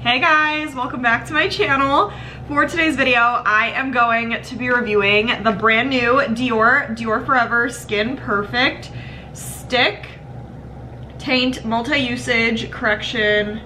Hey guys, welcome back to my channel. For today's video, I am going to be reviewing the brand new Dior Forever Skin Perfect Stick Taint Multi-Usage Correction.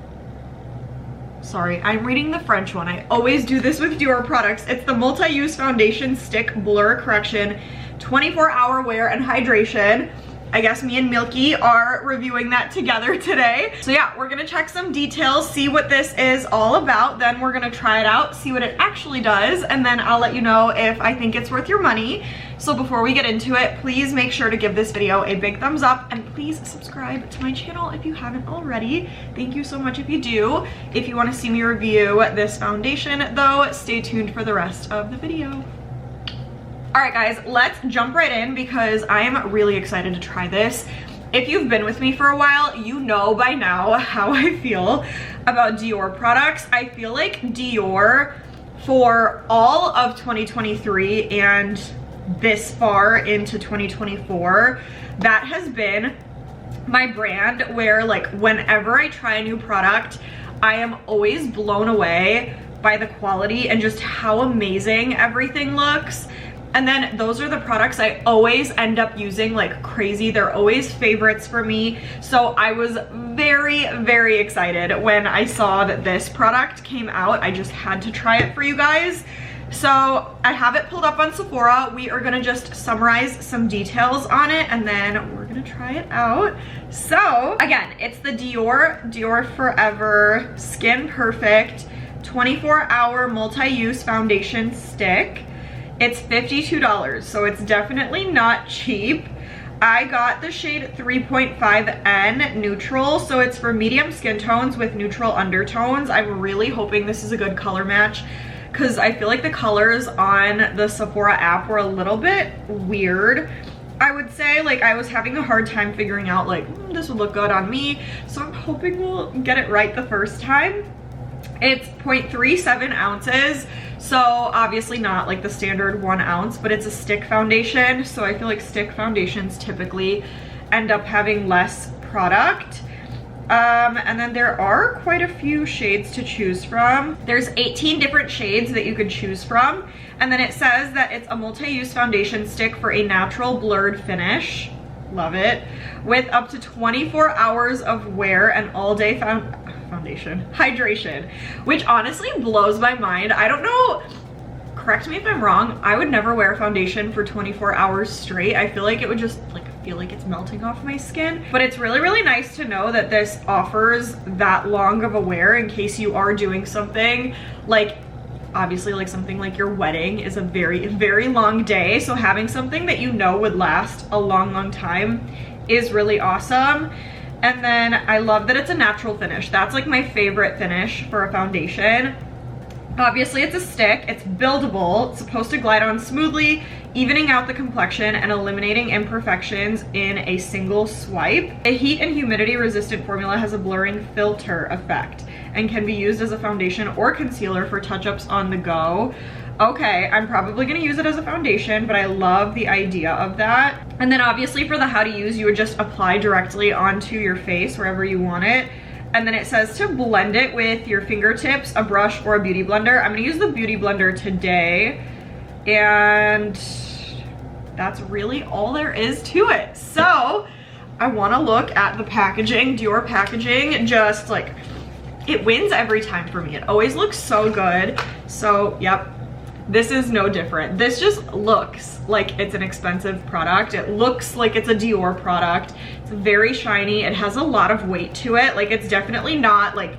Sorry, I'm reading the French one. I always do this with Dior products. It's the Multi-Use Foundation Stick Blur Correction 24-hour wear and hydration. I guess me and Milky are reviewing that together today. So yeah, we're gonna check some details, see what this is all about, then we're gonna try it out, see what it actually does, and then I'll let you know if I think it's worth your money. So before we get into it, please make sure to give this video a big thumbs up and please subscribe to my channel if you haven't already. Thank you so much if you do. If you wanna see me review this foundation though, stay tuned for the rest of the video. All right guys, let's jump right in because I am really excited to try this. If you've been with me for a while, you know by now how I feel about Dior products. I feel like Dior for all of 2023 and this far into 2024, that has been my brand where like whenever I try a new product, I am always blown away by the quality and just how amazing everything looks. And then those are the products I always end up using like crazy. They're always favorites for me. So I was very, very excited when I saw that this product came out. I just had to try it for you guys. So I have it pulled up on Sephora. We are gonna just summarize some details on it and then we're gonna try it out. So again, it's the Dior Forever Skin Perfect 24-hour multi-use foundation stick. It's $52, so it's definitely not cheap. I got the shade 3.5N neutral, so it's for medium skin tones with neutral undertones. I'm really hoping this is a good color match because I feel like the colors on the Sephora app were a little bit weird. I would say like I was having a hard time figuring out like this would look good on me, so I'm hoping we'll get it right the first time. It's 0.37 ounces, so obviously not like the standard 1 ounce, but it's a stick foundation, so I feel like stick foundations typically end up having less product. And then there are quite a few shades to choose from. There's 18 different shades that you could choose from, and then it says that it's a multi-use foundation stick for a natural blurred finish. Love it. With up to 24 hours of wear and all-day hydration, which honestly blows my mind. I don't know, correct me if I'm wrong, I would never wear foundation for 24 hours straight. I feel like it would just like feel like it's melting off my skin, but it's really, really nice to know that this offers that long of a wear in case you are doing something like, obviously like something like your wedding is a very, very long day, so having something that you know would last a long, long time is really awesome. And then I love that it's a natural finish. That's like my favorite finish for a foundation. Obviously it's a stick, it's buildable, it's supposed to glide on smoothly, evening out the complexion and eliminating imperfections in a single swipe. A heat and humidity resistant formula has a blurring filter effect and can be used as a foundation or concealer for touch-ups on the go. Okay, I'm probably gonna use it as a foundation, but I love the idea of that. And then obviously for the how to use, you would just apply directly onto your face wherever you want it. And then it says to blend it with your fingertips, a brush, or a beauty blender. I'm gonna use the beauty blender today. And that's really all there is to it. So I wanna look at the packaging. Dior packaging, just like, it wins every time for me. It always looks so good. So yep. This is no different. This just looks like it's an expensive product. It looks like it's a Dior product. It's very shiny. It has a lot of weight to it. Like it's definitely not like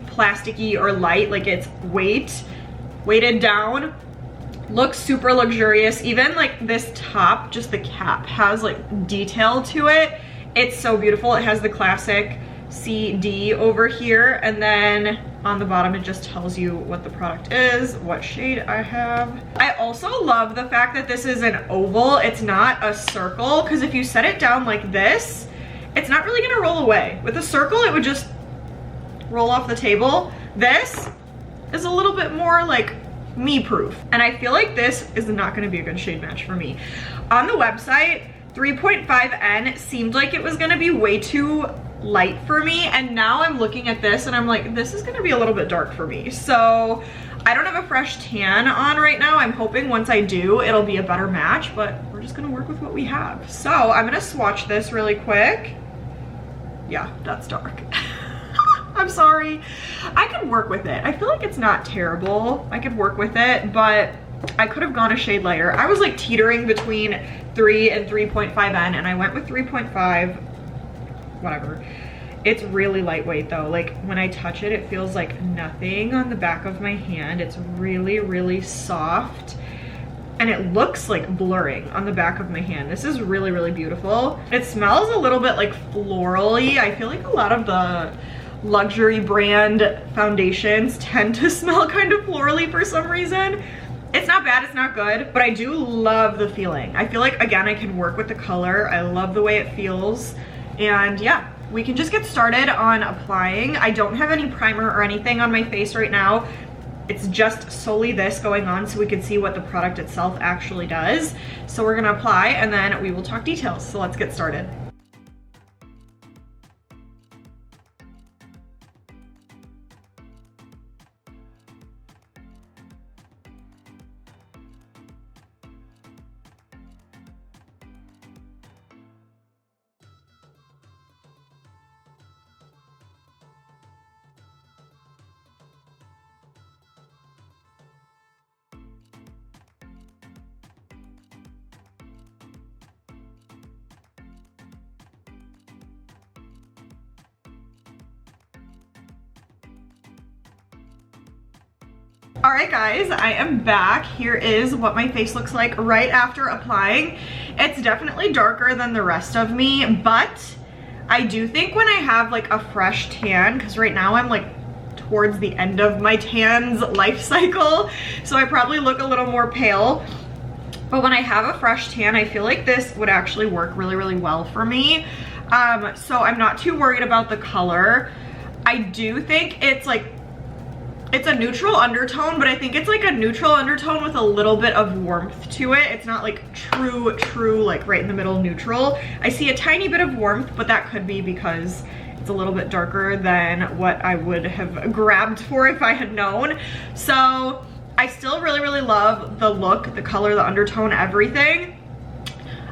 plasticky or light. Like it's weighted down. Looks super luxurious. Even like this top, just the cap has like detail to it. It's so beautiful. It has the classic CD over here, and then on the bottom it just tells you what the product is, what shade I have. I also love the fact that this is an oval, it's not a circle, because if you set it down like this, it's not really gonna roll away. With a circle it would just roll off the table. This is a little bit more like me proof, and I feel like this is not gonna be a good shade match for me. On the website, 3.5N seemed like it was gonna be way too light for me, and now I'm looking at this and I'm like, this is gonna be a little bit dark for me. So I don't have a fresh tan on right now. I'm hoping once I do, it'll be a better match, but we're just gonna work with what we have. So I'm gonna swatch this really quick. Yeah, that's dark. I'm sorry. I could work with it. I feel like it's not terrible. I could work with it, but I could have gone a shade lighter. I was like teetering between 3 and 3.5N, and I went with 3.5, whatever. It's really lightweight though. Like when I touch it, it feels like nothing on the back of my hand. It's really, really soft. And it looks like blurring on the back of my hand. This is really, really beautiful. It smells a little bit like florally. I feel like a lot of the luxury brand foundations tend to smell kind of florally for some reason. It's not bad, it's not good, but I do love the feeling. I feel like, again, I can work with the color. I love the way it feels. And yeah, we can just get started on applying. I don't have any primer or anything on my face right now. It's just solely this going on so we can see what the product itself actually does. So we're gonna apply and then we will talk details. So let's get started. All right guys, I am back. Here is what my face looks like right after applying. It's definitely darker than the rest of me, but I do think when I have like a fresh tan, because right now I'm like towards the end of my tan's life cycle, so I probably look a little more pale. But when I have a fresh tan, I feel like this would actually work really, really well for me. So I'm not too worried about the color. I do think it's like, it's a neutral undertone, but I think it's like a neutral undertone with a little bit of warmth to it. It's not like true, like right in the middle neutral. I see a tiny bit of warmth, but that could be because it's a little bit darker than what I would have grabbed for if I had known. So I still really, really love the look, the color, the undertone, everything.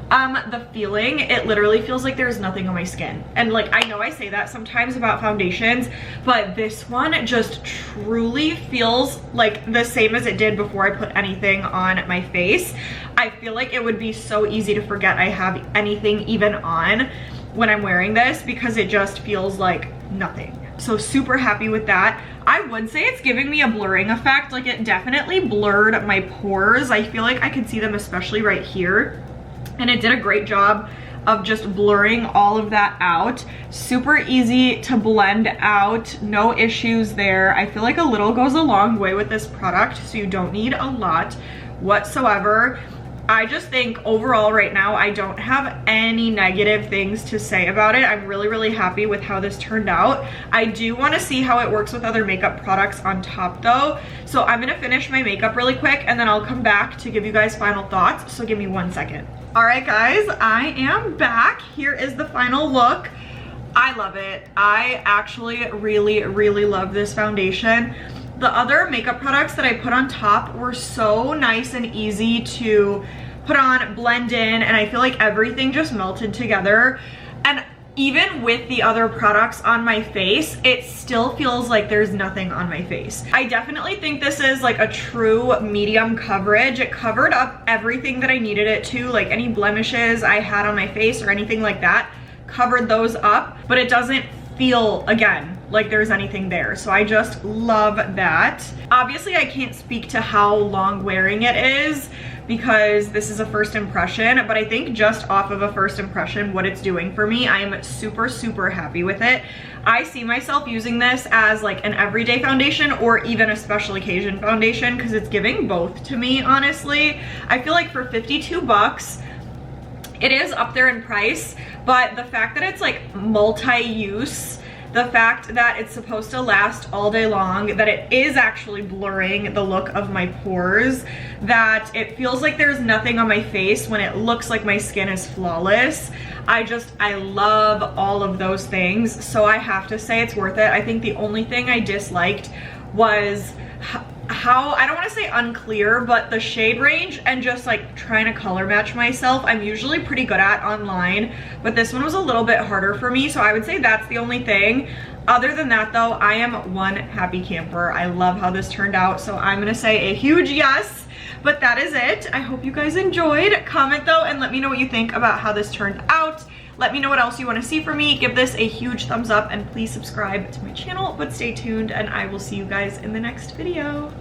The feeling, it literally feels like there's nothing on my skin. And like, I know I say that sometimes about foundations, but this one just truly feels like the same as it did before I put anything on my face. I feel like it would be so easy to forget I have anything even on when I'm wearing this because it just feels like nothing. So super happy with that. I would say it's giving me a blurring effect. Like it definitely blurred my pores. I feel like I could see them especially right here. And it did a great job of just blurring all of that out. Super easy to blend out, no issues there. I feel like a little goes a long way with this product, so you don't need a lot whatsoever. I just think overall right now, I don't have any negative things to say about it. I'm really, really happy with how this turned out. I do want to see how it works with other makeup products on top though. So I'm going to finish my makeup really quick and then I'll come back to give you guys final thoughts. So give me 1 second. All right guys, I am back. Here is the final look. I love it. I actually really, really love this foundation. The other makeup products that I put on top were so nice and easy to put on, blend in, and I feel like everything just melted together. And even with the other products on my face, it still feels like there's nothing on my face. I definitely think this is like a true medium coverage. It covered up everything that I needed it to, like any blemishes I had on my face or anything like that, covered those up, but it doesn't feel, again, like there's anything there. So I just love that. Obviously, I can't speak to how long wearing it is because this is a first impression, but I think just off of a first impression, what it's doing for me, I am super, super happy with it. I see myself using this as like an everyday foundation or even a special occasion foundation because it's giving both to me, honestly. I feel like for 52 bucks, it is up there in price, but the fact that it's like multi-use The fact that it's supposed to last all day long, that it is actually blurring the look of my pores, that it feels like there's nothing on my face when it looks like my skin is flawless. I love all of those things, so I have to say it's worth it. I think the only thing I disliked was how, I don't want to say unclear, but the shade range and just like trying to color match myself, I'm usually pretty good at online, but this one was a little bit harder for me, so I would say that's the only thing. Other than that though, I am one happy camper. I love how this turned out, so I'm gonna say a huge yes. But that is it. I hope you guys enjoyed. Comment though and let me know what you think about how this turned out. Let me know what else you want to see from me. Give this a huge thumbs up and please subscribe to my channel. But stay tuned and I will see you guys in the next video.